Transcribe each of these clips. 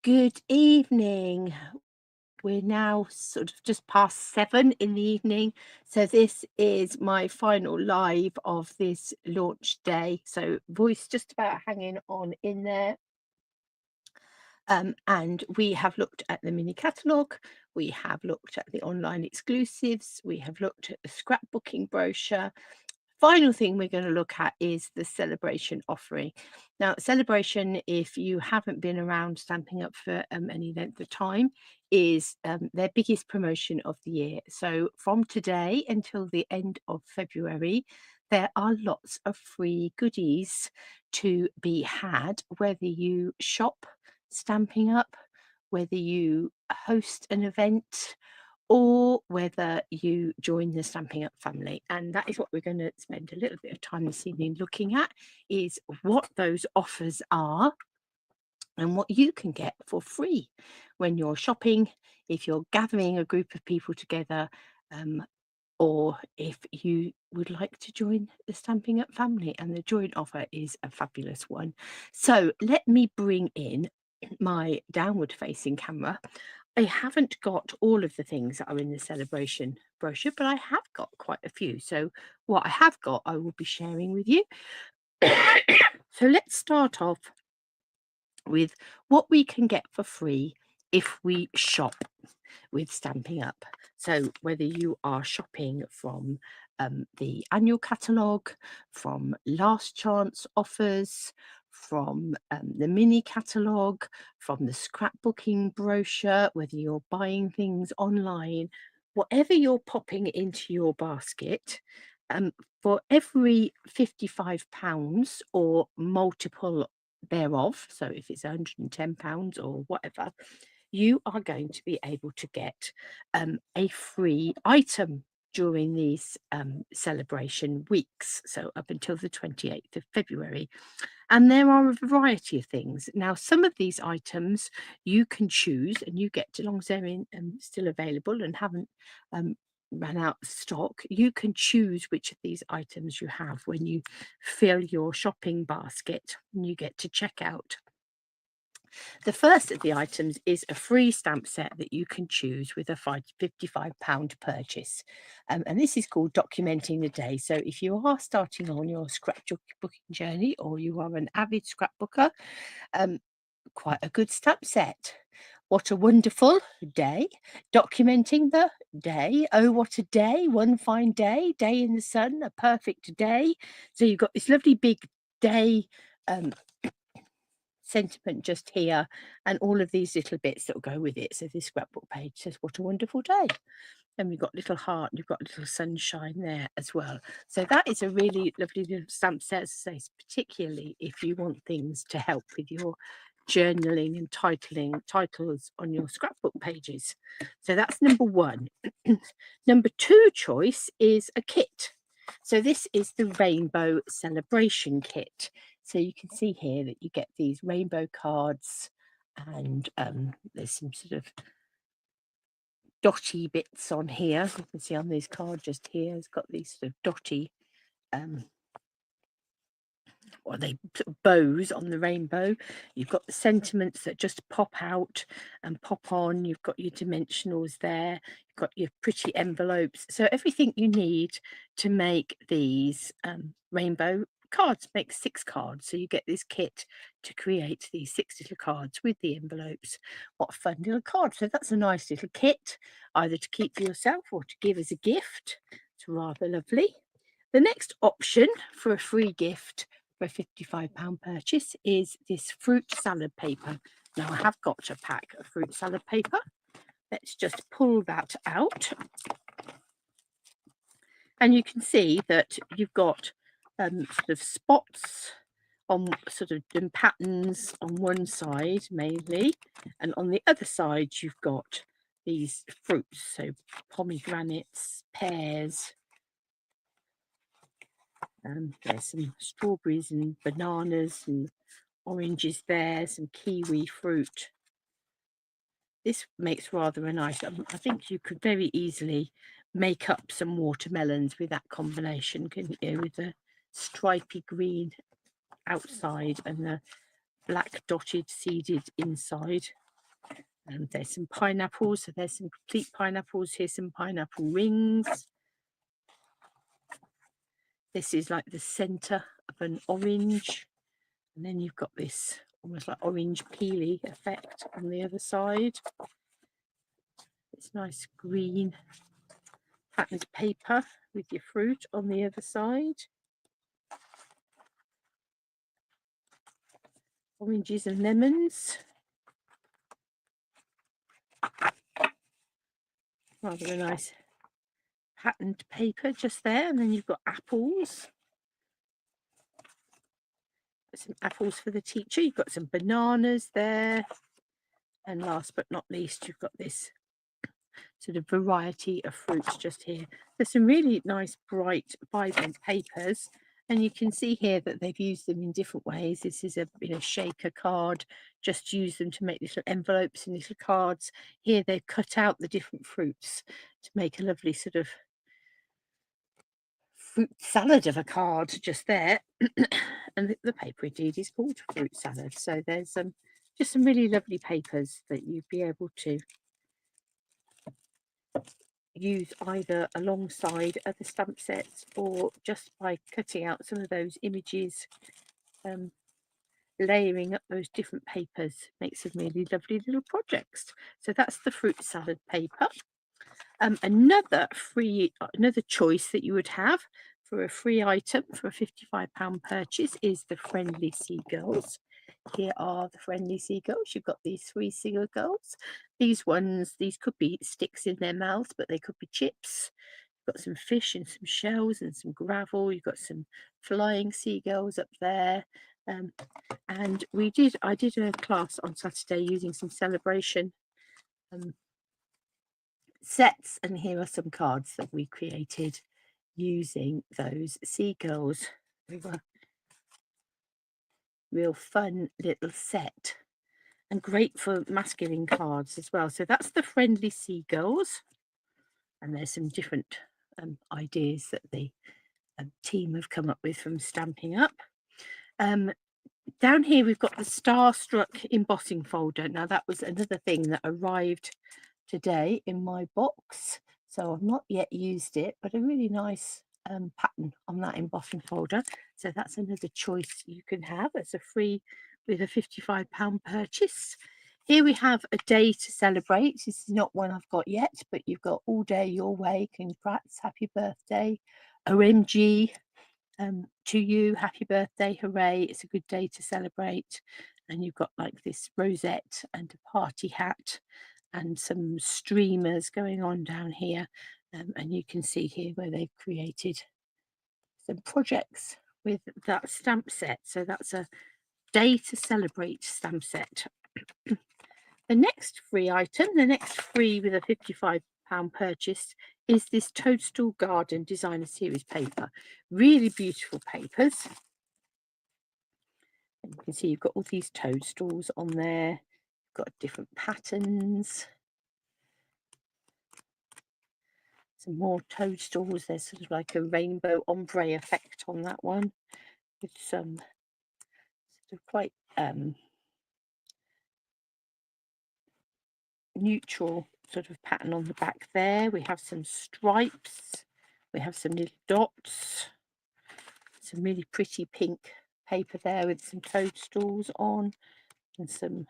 Good evening. We're now sort of just past 7 in the evening. So this is my final live of this launch day. So voice just about hanging on in there. And we have looked at the mini catalogue, we have looked at the online exclusives, we have looked at the scrapbooking brochure. Final thing we're going to look at is the Sale-a-Bration offering. Now, Sale-a-Bration, if you haven't been around Stamping Up for any length of time, is their biggest promotion of the year. So from today until the end of February, there are lots of free goodies to be had, whether you shop Stamping Up, whether you host an event, or whether you join the Stamping Up family. And that is what we're going to spend a little bit of time this evening looking at, is what those offers are and what you can get for free when you're shopping, if you're gathering a group of people together, or if you would like to join the Stamping Up family. And the joint offer is a fabulous one. So let me bring in my downward facing camera. I haven't got all of the things that are in the Sale-a-Bration brochure, but I have got quite a few. So what I have got, I will be sharing with you. So let's start off with what we can get for free if we shop with Stamping Up. So whether you are shopping from the annual catalogue, from last chance offers, from the mini catalogue, from the scrapbooking brochure, whether you're buying things online, whatever you're popping into your basket, for every £55 or multiple thereof, so if it's £110 or whatever, you are going to be able to get a free item during these Sale-a-Bration weeks, so up until the 28th of February. And there are a variety of things. Now, some of these items you can choose, and you get, as long as they're still available and haven't ran out of stock, you can choose which of these items you have when you fill your shopping basket and you get to check out. The first of the items is a free stamp set that you can choose with a £55 purchase. And this is called Documenting the Day. So if you are starting on your scrapbooking journey, or you are an avid scrapbooker, quite a good stamp set. What a wonderful day, documenting the day. Oh, what a day, one fine day, day in the sun, a perfect day. So you've got this lovely big day sentiment just here, and all of these little bits that will go with it. So this scrapbook page says, what a wonderful day. And we've got little heart, and you've got little sunshine there as well. So that is a really lovely little stamp set, as I say, particularly if you want things to help with your journaling and titles on your scrapbook pages. So that's number one. Number two choice is a kit. So this is the Rainbow Sale-a-Bration kit. So you can see here that you get these rainbow cards, and there's some sort of dotty bits on here. You can see on this card just here, it's got these sort of dotty or they sort of bows on the rainbow. You've got the sentiments that just pop out and pop on. You've got your dimensionals there. You've got your pretty envelopes. So everything you need to make these rainbow cards. Make 6 cards. So you get this kit to create these 6 little cards with the envelopes. What a fun little card. So that's a nice little kit, either to keep for yourself or to give as a gift. It's rather lovely. The next option for a free gift for a £55 purchase is this fruit salad paper. Now I have got a pack of fruit salad paper. Let's just pull that out. And you can see that you've got sort of spots on sort of patterns on one side mainly, and on the other side you've got these fruits, so pomegranates, pears, there's some strawberries and bananas and oranges there, some kiwi fruit. This makes rather a nice, I think you could very easily make up some watermelons with that combination, couldn't you, with the stripy green outside and the black dotted seeded inside. And there's some pineapples. So there's some complete pineapples. Here's some pineapple rings. This is like the centre of an orange. And then you've got this almost like orange peely effect on the other side. It's nice green patterned paper with your fruit on the other side. Oranges and lemons. Rather a nice patterned paper just there. And then you've got apples. Some apples for the teacher. You've got some bananas there. And last but not least, you've got this sort of variety of fruits just here. There's some really nice, bright, vibrant papers. And you can see here that they've used them in different ways. This is a shaker card, just use them to make little envelopes and little cards. Here they've cut out the different fruits to make a lovely sort of fruit salad of a card just there. And the paper indeed is called fruit salad. So there's just some really lovely papers that you'd be able to use either alongside other stamp sets or just by cutting out some of those images, layering up those different papers makes some really lovely little projects. So that's the fruit salad paper. Another choice that you would have for a free item for a £55 purchase is the Friendly Seagulls. Here are the Friendly Seagulls. You've got these 3 seagulls. These could be sticks in their mouths, but they could be chips. You've got some fish and some shells and some gravel. You've got some flying seagulls up there. And I did a class on Saturday using some Sale-a-Bration sets, and here are some cards that we created using those seagulls. They were real fun little set and great for masculine cards as well. So that's the Friendly Seagulls, and there's some different ideas that the team have come up with from Stampin' Up. Down here we've got the Starstruck embossing folder. Now that was another thing that arrived today in my box, so I've not yet used it, but a really nice pattern on that embossing folder. So that's another choice you can have as a free with a £55 purchase. Here we have A Day to Celebrate. This is not one I've got yet, but you've got All Day Your Way, congrats, happy birthday, OMG, to you, happy birthday, hooray, it's a good day to celebrate. And you've got like this rosette and a party hat and some streamers going on down here. And you can see here where they've created some projects with that stamp set. So that's a Day to Celebrate stamp set. The next free item, the next free with a £55 purchase, is this Toadstool Garden Designer Series paper. Really beautiful papers. And you can see you've got all these toadstools on there. You've got different patterns. Some more toadstools. There's sort of like a rainbow ombre effect on that one, with some sort of quite neutral sort of pattern on the back there. We have some stripes. We have some little dots. Some really pretty pink paper there with some toadstools on and some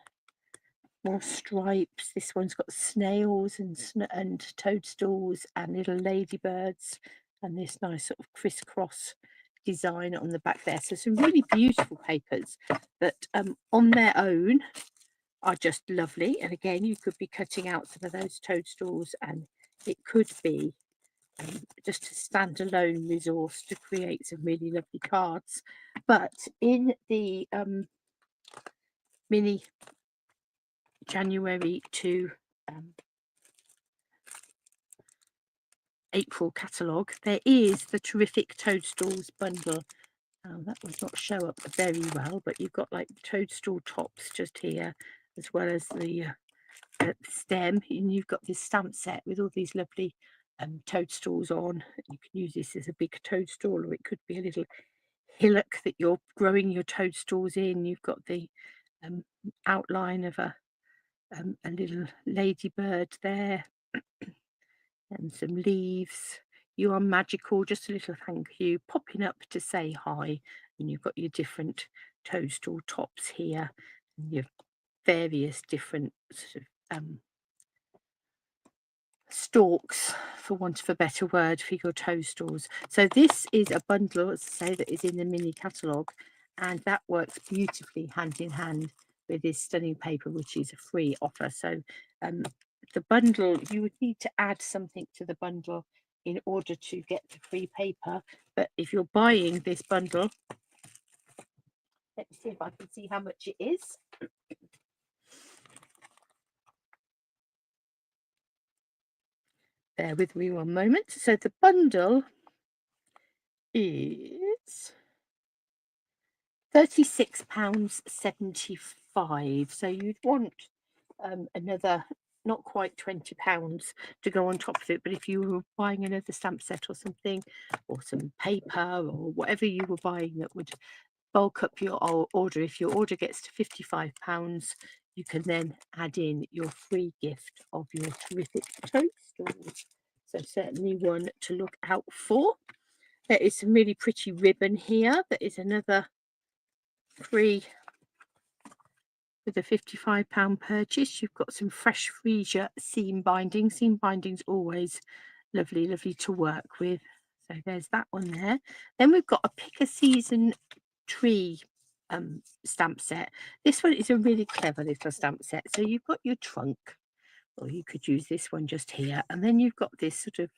more stripes. This one's got snails and toadstools and little ladybirds, and this nice sort of crisscross design on the back there. So some really beautiful papers that on their own are just lovely. And again, you could be cutting out some of those toadstools, and it could be just a standalone resource to create some really lovely cards. But in the mini January to April catalogue, there is the terrific Toadstools bundle. That does not show up very well, but you've got like toadstool tops just here, as well as the stem, and you've got this stamp set with all these lovely toadstools on. You can use this as a big toadstool, or it could be a little hillock that you're growing your toadstools in. You've got the outline of a a little ladybird there, and some leaves. You are magical, just a little thank you, popping up to say hi. And you've got your different toadstool tops here, and your various different sort of stalks, for want of a better word, for your toadstools. So this is a bundle, as I say, that is in the mini catalogue, and that works beautifully hand in hand with this stunning paper, which is a free offer. So the bundle, you would need to add something to the bundle in order to get the free paper. But if you're buying this bundle, let me see if I can see how much it is. Bear with me one moment. So the bundle is £36.75. So you'd want another not quite £20 to go on top of it. But if you were buying another stamp set or something, or some paper or whatever you were buying that would bulk up your order, if your order gets to £55, you can then add in your free gift of your terrific toadstools. So certainly one to look out for. There is some really pretty ribbon here. That is another free with a £55 purchase. You've got some fresh freesia seam binding. Seam binding's always lovely, lovely to work with. So there's that one there. Then we've got a pick a season tree stamp set. This one is a really clever little stamp set. So you've got your trunk, or you could use this one just here, and then you've got this sort of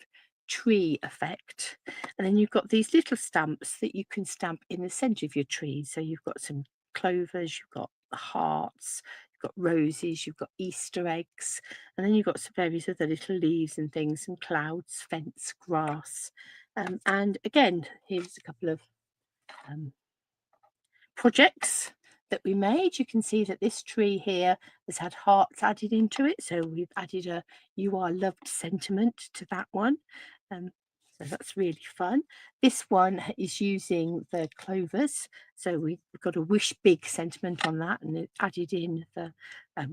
tree effect, and then you've got these little stamps that you can stamp in the center of your tree. So you've got some clovers, you've got hearts, you've got roses, you've got Easter eggs, and then you've got some various other little leaves and things, some clouds, fence, grass. And again, here's a couple of projects that we made. You can see that this tree here has had hearts added into it, so we've added a "you are loved" sentiment to that one. So that's really fun. This one is using the clovers, so we've got a wish big sentiment on that, and it added in the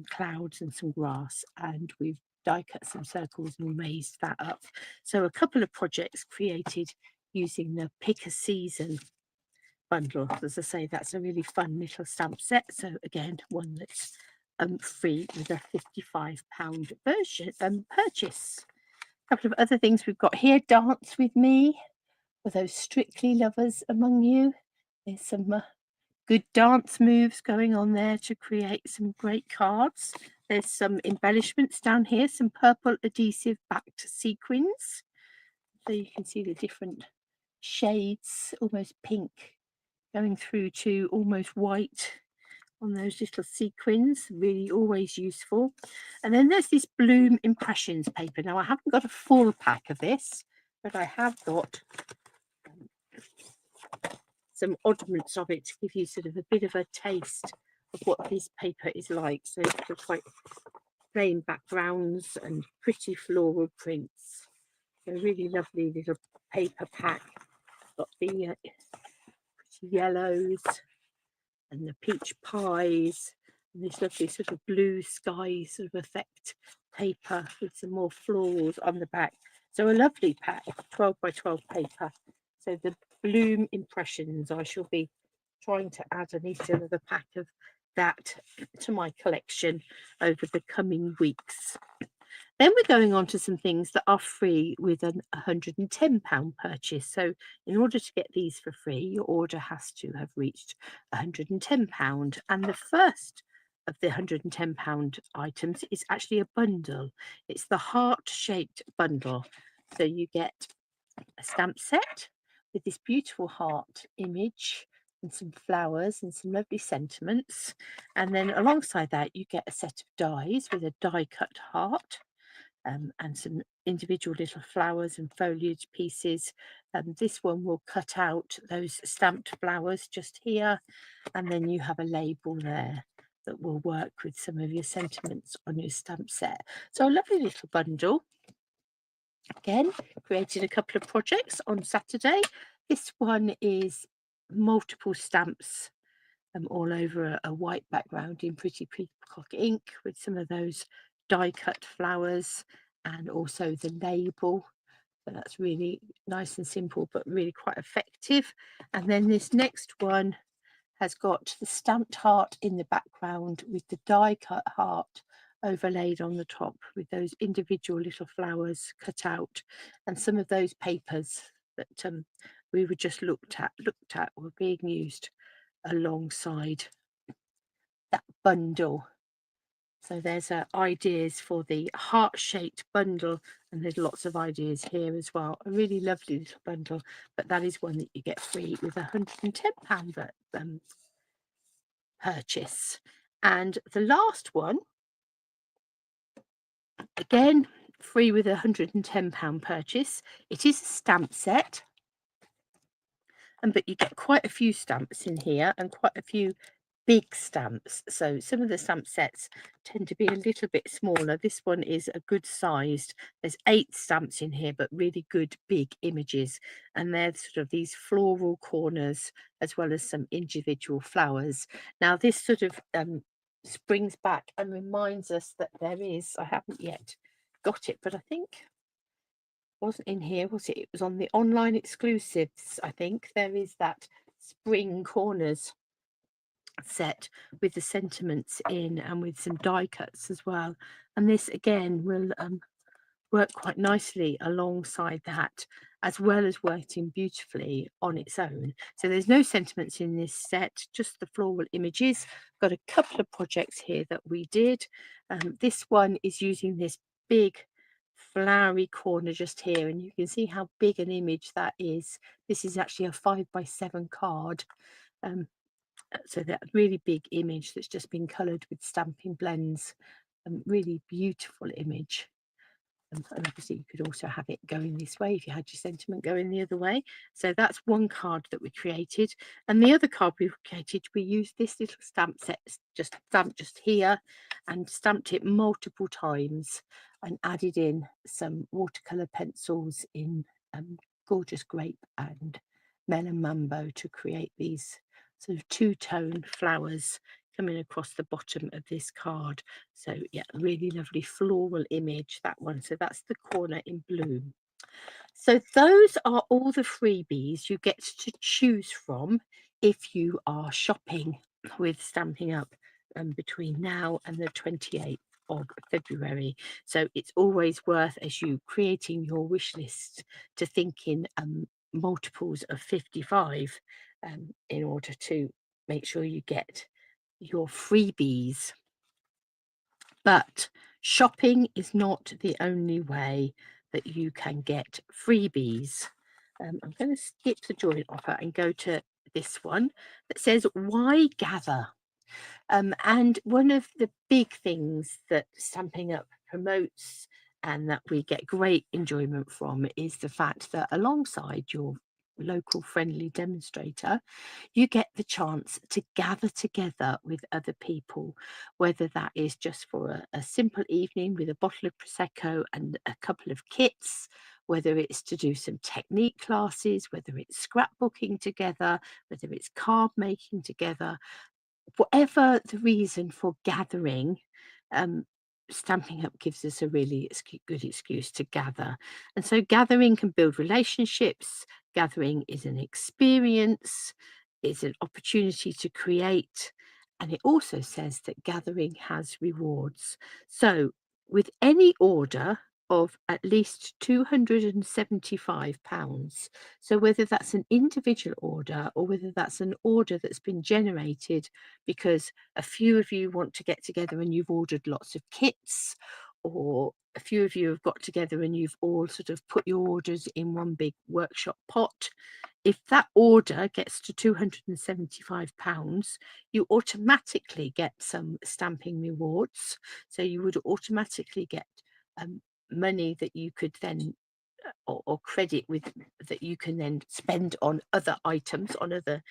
clouds and some grass, and we've die cut some circles and raised that up. So a couple of projects created using the pick a season bundle. As I say, that's a really fun little stamp set. So again, one that's free with a £55 version purchase. A couple of other things we've got here. Dance with me for those strictly lovers among you. There's some good dance moves going on there to create some great cards. There's some embellishments down here, some purple adhesive backed sequins. So you can see the different shades, almost pink, going through to almost white on those little sequins. Really always useful. And then there's this Bloom Impressions paper. Now I haven't got a full pack of this, but I have got some oddments of it to give you sort of a bit of a taste of what this paper is like. So it's quite plain backgrounds and pretty floral prints. So really lovely little paper pack. Got the pretty yellows and the peach pies, and this lovely sort of blue sky sort of effect paper with some more florals on the back. So a lovely pack, 12 by 12 paper. So the Bloom Impressions, I shall be trying to add at least another pack of that to my collection over the coming weeks. Then we're going on to some things that are free with an £110 purchase. So in order to get these for free, your order has to have reached £110. And the first of the £110 items is actually a bundle. It's the heart-shaped bundle. So you get a stamp set with this beautiful heart image and some flowers and some lovely sentiments. And then alongside that, you get a set of dies with a die-cut heart. And some individual little flowers and foliage pieces. This one will cut out those stamped flowers just here, and then you have a label there that will work with some of your sentiments on your stamp set. So a lovely little bundle. Again, created a couple of projects on Saturday. This one is multiple stamps all over a white background in pretty peacock ink with some of those die cut flowers, and also the label. So that's really nice and simple, but really quite effective. And then this next one has got the stamped heart in the background with the die cut heart overlaid on the top with those individual little flowers cut out, and some of those papers that we were just looked at were being used alongside that bundle. So there's ideas for the heart-shaped bundle, and there's lots of ideas here as well. A really lovely little bundle, but that is one that you get free with a £110 purchase. And the last one, again, free with a £110 purchase. It is a stamp set, but you get quite a few stamps in here and quite a few big stamps. So some of the stamp sets tend to be a little bit smaller. This one is a good sized. There's 8 stamps in here, but really good big images, and they're sort of these floral corners as well as some individual flowers. Now this sort of springs back and reminds us that there is, I haven't yet got it, but I think wasn't in here, was it? It was on the online exclusives. I think there is that spring corners set with the sentiments in and with some die cuts as well. And this again will work quite nicely alongside that, as well as working beautifully on its own. So there's no sentiments in this set, just the floral images. Got a couple of projects here that we did. This one is using this big flowery corner just here, and you can see how big an image that is. This is actually a 5x7 card. So that really big image that's just been coloured with Stampin' Blends. Really beautiful image. And obviously you could also have it going this way if you had your sentiment going the other way. So that's one card that we created. And the other card we created, we used this little stamp set, just stamped just here, and stamped it multiple times and added in some watercolour pencils in gorgeous grape and melon mambo to create these sort of two-tone flowers coming across the bottom of this card. So yeah, really lovely floral image, that one. So that's the corner in bloom. So those are all the freebies you get to choose from if you are shopping with Stamping Up between now and the 28th of February. So it's always worth, as you creating your wish list, to think in multiples of 55 in order to make sure you get your freebies. But shopping is not the only way that you can get freebies. I'm going to skip the joint offer and go to this one that says, why gather? And one of the big things that Stamping Up promotes and that we get great enjoyment from is the fact that alongside your local friendly demonstrator, you get the chance to gather together with other people, whether that is just for a simple evening with a bottle of Prosecco and a couple of kits, whether it's to do some technique classes, whether it's scrapbooking together, whether it's card making together, whatever the reason for gathering, Stamping Up gives us a really good excuse to gather. And so gathering can build relationships, gathering is an experience, it's an opportunity to create, and it also says that gathering has rewards. So with any order of at least £275, so whether that's an individual order or whether that's an order that's been generated because a few of you want to get together and you've ordered lots of kits, or a few of you have got together and you've all sort of put your orders in one big workshop pot. If that order gets to £275, you automatically get some stamping rewards. So you would automatically get money that you could then or credit with that you can then spend on other items, on other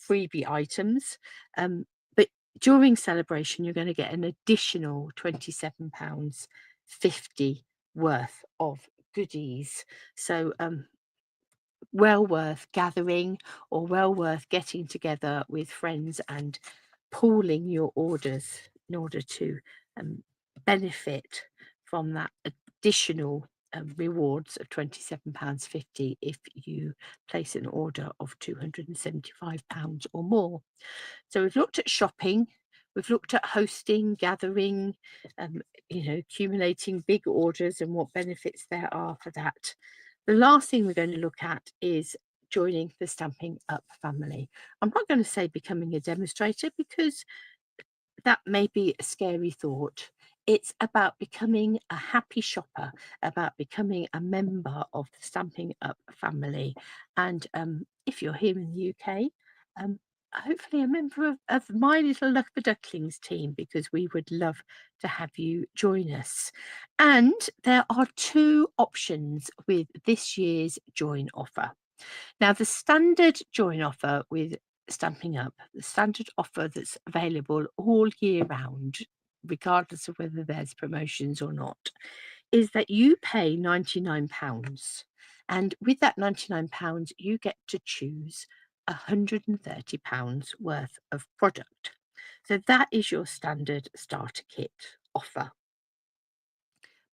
freebie items. But during celebration, you're going to get an additional £27.50 worth of goodies. So well worth gathering, or well worth getting together with friends and pooling your orders in order to um, benefit from that additional rewards of £27.50 if you place an order of £275 or more. So we've looked at shopping, we've looked at hosting, gathering, um, accumulating big orders and what benefits there are for that. The last thing we're going to look at is joining the Stamping Up family. I'm not going to say becoming a demonstrator because that may be a scary thought. It's about becoming a happy shopper, about becoming a member of the Stamping Up family. And if you're here in the UK, hopefully a member of my little Love-a-Ducklings team, because we would love to have you join us. And there are two options with this year's join offer. Now, the standard join offer with Stamping Up, the standard offer that's available all year round, regardless of whether there's promotions or not, is that you pay £99. And with that £99, you get to choose £130 worth of product. So that is your standard starter kit offer.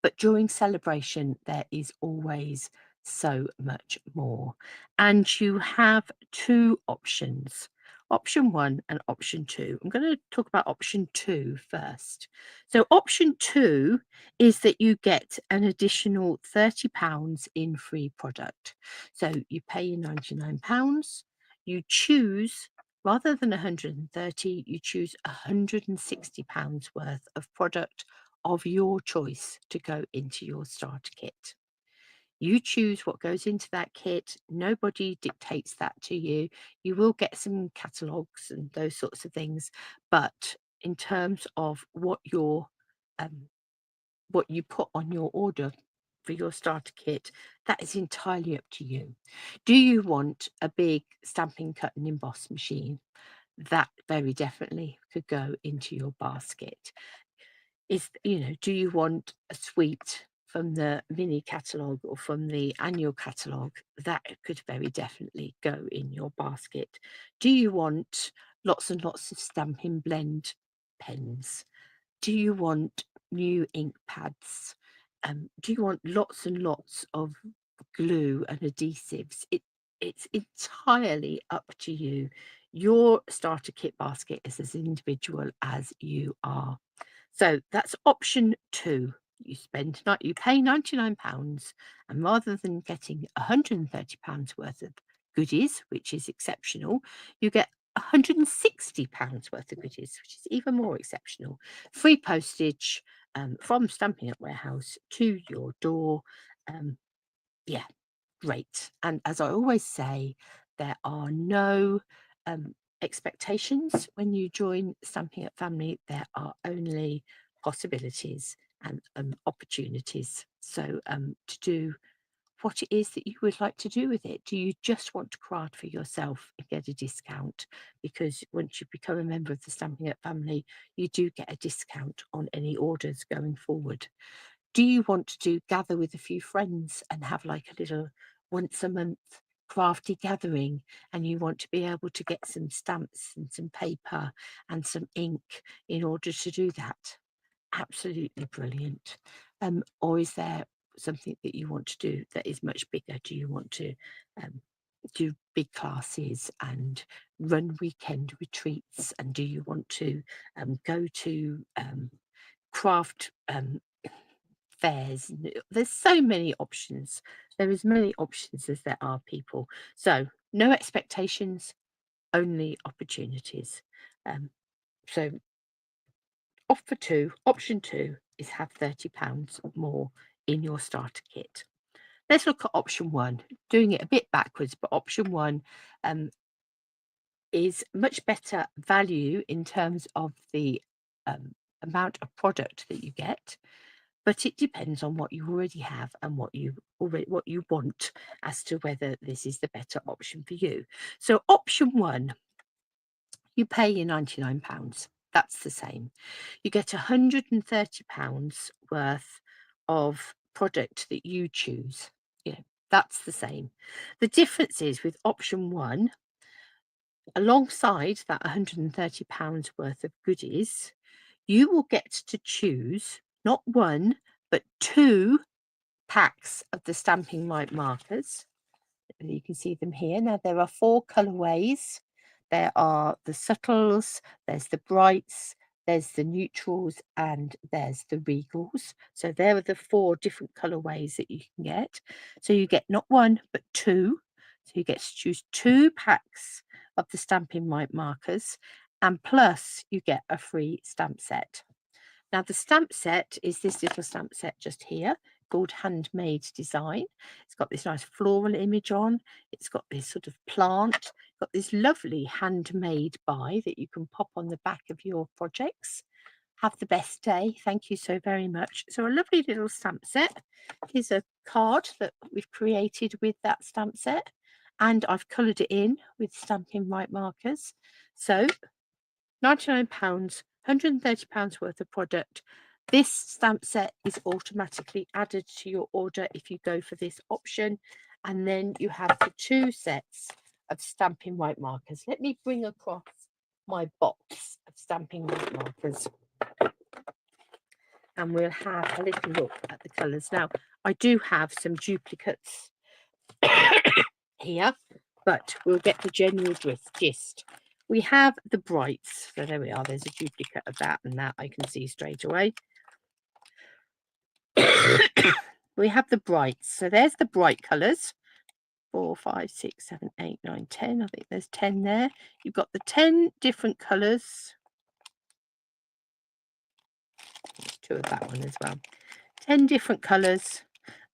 But during celebration, there is always so much more. And you have two options, option one and option two. I'm going to talk about option two first. So, option two is that you get an additional £30 in free product. So, you pay your £99, you choose. Rather than 130, you choose £160 worth of product of your choice to go into your starter kit. You choose what goes into that kit. Nobody dictates that to you. You will get some catalogues and those sorts of things, but in terms of what you put on your order for your starter kit, that is entirely up to you. Do you want a big stamping, cut, and emboss machine? That very definitely could go into your basket. Do you want a suite from the mini catalogue or from the annual catalogue? That could very definitely go in your basket. Do you want lots and lots of Stampin' Blend pens? Do you want new ink pads? Do you want lots and lots of glue and adhesives? It's entirely up to you. Your starter kit basket is as individual as you are. So that's option two. You pay £99, and rather than getting £130 worth of goodies, which is exceptional, you get £160 worth of goodies, which is even more exceptional. Free postage from Stamping Up Warehouse to your door. Yeah, great. And as I always say, there are no expectations when you join Stamping Up Family. There are only possibilities and opportunities. So to do what it is that you would like to do with it. Do you just want to craft for yourself and get a discount? Because once you become a member of the Stamping Up family, you do get a discount on any orders going forward. Do you want to gather with a few friends and have like a little once a month crafty gathering, and you want to be able to get some stamps and some paper and some ink in order to do that? Absolutely brilliant. Or is there something that you want to do that is much bigger? Do you want to do big classes and run weekend retreats? And do you want to go to craft fairs? There's so many options. There is many options as there are people. So no expectations, only opportunities. So option two is have £30 more in your starter kit. Let's look at option one, doing it a bit backwards, but option one is much better value in terms of the amount of product that you get, but it depends on what you already have and what you want as to whether this is the better option for you. So option one, you pay your £99. That's the same. You get £130 worth of product that you choose. That's the same. The difference is with option 1, alongside that £130 worth of goodies, you will get to choose not 1 but 2 packs of the Stamping Right markers. You can see them here. Now there are 4 colourways. There are the subtles, there's the brights, there's the neutrals, and there's the regals. So there are the 4 different colourways that you can get. So you get not 1 but 2. So you get to choose 2 packs of the Stamping Right markers, and plus you get a free stamp set. Now the stamp set is this little stamp set just here, called Handmade Design. It's got this nice floral image on. It's got this sort of plant. Got this lovely handmade by that you can pop on the back of your projects. Have the best day. Thank you so very much. So a lovely little stamp set. Here's a card that we've created with that stamp set, and I've coloured it in with Stamping Right markers. So £99, £130 worth of product. This stamp set is automatically added to your order if you go for this option, and then you have the 2 sets of Stamping Right markers. Let me bring across my box of Stamping Right markers, and we'll have a little look at the colours. Now I do have some duplicates here, but we'll get the general gist. We have the brights. So there we are. There's a duplicate of that, and that I can see straight away. We have the brights. So there's the bright colours. 4, 5, 6, 7, 8, 9, 10. I think there's 10 there. You've got the 10 different colours. 2 of that one as well. 10 different colours.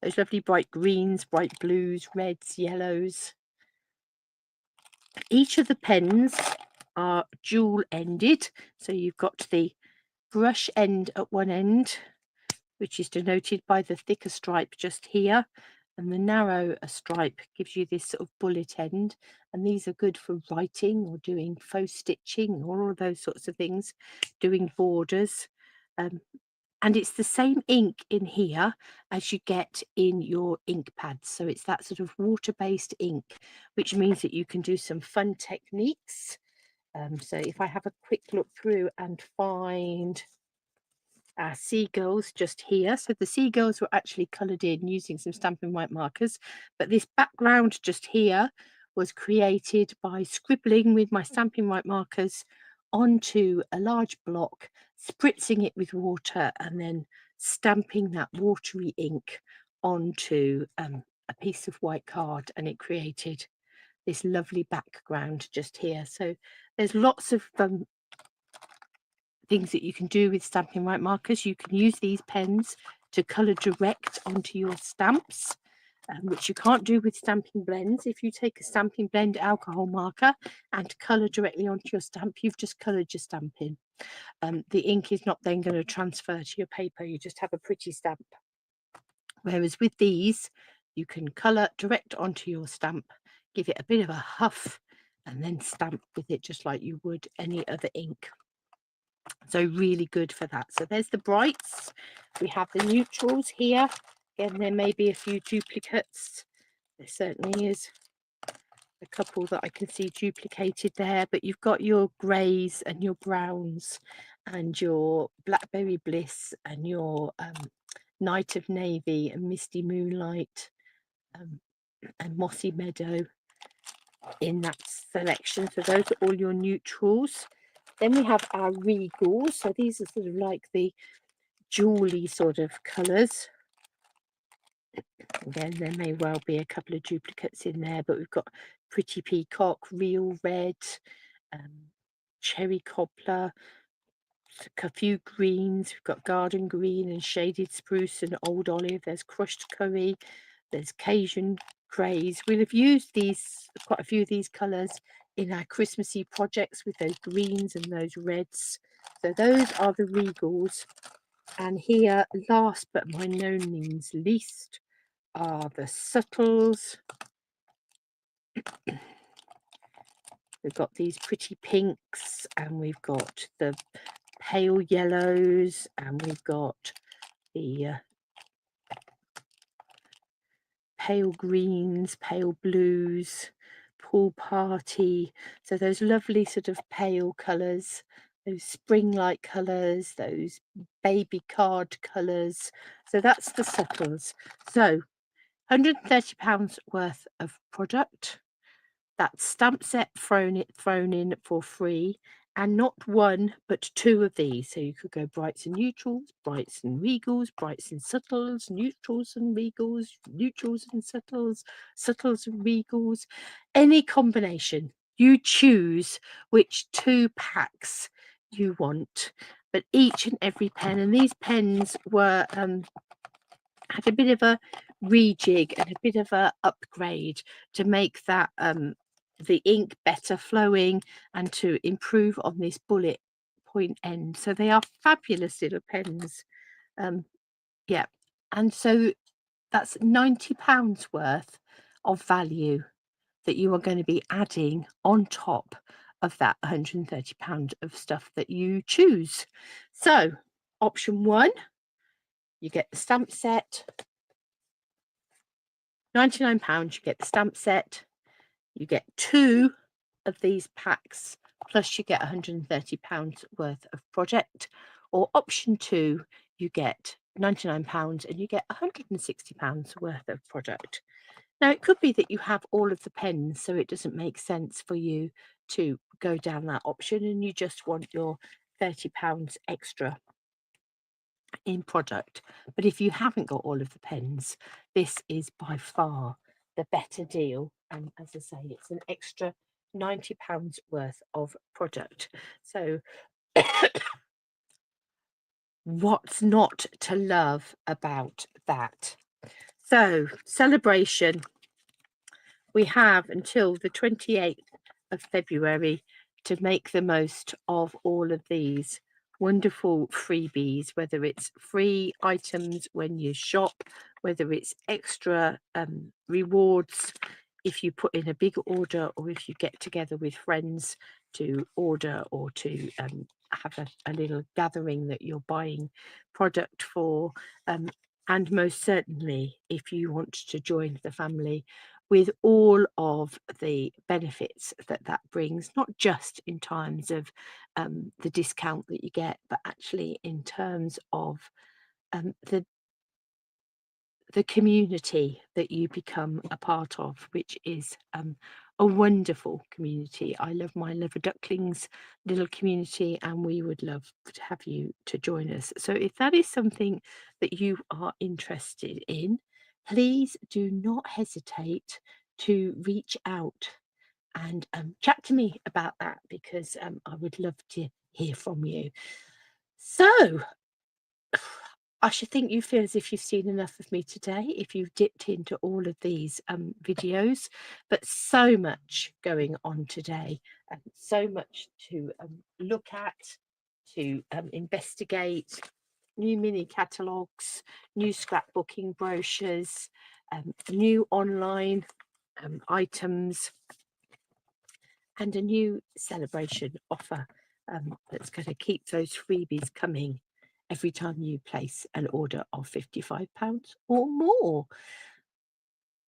Those lovely bright greens, bright blues, reds, yellows. Each of the pens are dual ended, so you've got the brush end at one end, which is denoted by the thicker stripe just here, and the narrow stripe gives you this sort of bullet end, and these are good for writing or doing faux stitching or all of those sorts of things, doing borders. And it's the same ink in here as you get in your ink pads. So it's that sort of water-based ink, which means that you can do some fun techniques. So if I have a quick look through and find our seagulls just here. So the seagulls were actually coloured in using some Stamping Right markers. But this background just here was created by scribbling with my Stamping Right markers onto a large block, spritzing it with water, and then stamping that watery ink onto a piece of white card, and it created this lovely background just here. So there's lots of things that you can do with Stamping Right markers. You can use these pens to colour direct onto your stamps, which you can't do with stamping blends. If you take a stamping blend alcohol marker and colour directly onto your stamp, you've just coloured your stamp in. The ink is not then going to transfer to your paper. You just have a pretty stamp. Whereas with these, you can colour direct onto your stamp, give it a bit of a huff, and then stamp with it just like you would any other ink. So really good for that. So there's the brights. We have the neutrals here. Again, there may be a few duplicates. There certainly is a couple that I can see duplicated there, but you've got your greys and your browns and your blackberry bliss and your night of navy and misty moonlight and mossy meadow in that selection. So those are all your neutrals. Then we have our regals. So these are sort of like the jewelly sort of colours. Again, there may well be a couple of duplicates in there, but we've got Pretty Peacock, Real Red, Cherry Cobbler, a few greens. We've got Garden Green and Shaded Spruce and Old Olive. There's Crushed Curry. There's Cajun Craze. We'll have used these, quite a few of these colours in our Christmassy projects with those greens and those reds. So those are the regals. And here, last but by no means least, are the subtles. We've got these pretty pinks, and we've got the pale yellows, and we've got the pale greens, pale blues, pool party. So those lovely sort of pale colours, those spring-like colours, those baby card colours. So that's the subtles. So £130 worth of product. That stamp set thrown in for free, and not one but two of these. So you could go brights and neutrals, brights and regals, brights and subtles, neutrals and regals, neutrals and subtles, subtles and regals. Any combination. You choose which two packs you want. But each and every pen, and these pens were had a bit of a rejig and a bit of a upgrade to make that the ink better flowing and to improve on this bullet point end. So they are fabulous little pens. Yeah, and so that's £90 worth of value that you are going to be adding on top of that £130 of stuff that you choose. So option one, you get the stamp set, £99, you get the stamp set, you get two of these packs, plus you get £130 worth of project. Or option two, you get £99 and you get £160 worth of product. Now, it could be that you have all of the pens, so it doesn't make sense for you to go down that option and you just want your £30 extra in product. But if you haven't got all of the pens, this is by far the better deal. And as I say, it's an extra £90 worth of product. So what's not to love about that? So Sale-a-Bration, we have until the 28th of February to make the most of all of these wonderful freebies, whether it's free items when you shop, whether it's extra rewards if you put in a big order, or if you get together with friends to order, or to have a little gathering that you're buying product for. And most certainly, if you want to join the family with all of the benefits that that brings, not just in terms of the discount that you get, but actually in terms of the community that you become a part of, which is a wonderful community. I love my Love-a-Ducklings little community, and we would love to have you to join us. So if that is something that you are interested in, please do not hesitate to reach out and chat to me about that, because I would love to hear from you. So I should think you feel as if you've seen enough of me today, if you've dipped into all of these videos, but so much going on today, and so much to look at, to investigate, new mini catalogues, new scrapbooking brochures, new online items, and a new Sale-a-Bration offer that's going to keep those freebies coming every time you place an order of £55 or more.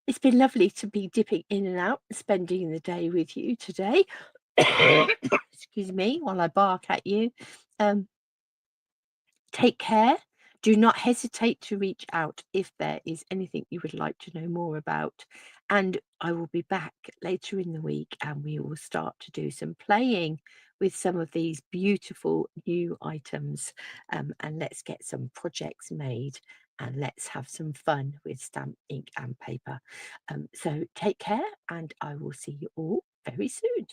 It's been lovely to be dipping in and out, spending the day with you today. Excuse me while I bark at you. Take care. Do not hesitate to reach out if there is anything you would like to know more about. And I will be back later in the week, and we will start to do some playing with some of these beautiful new items. And let's get some projects made, and let's have some fun with stamp, ink and paper. So take care, and I will see you all very soon.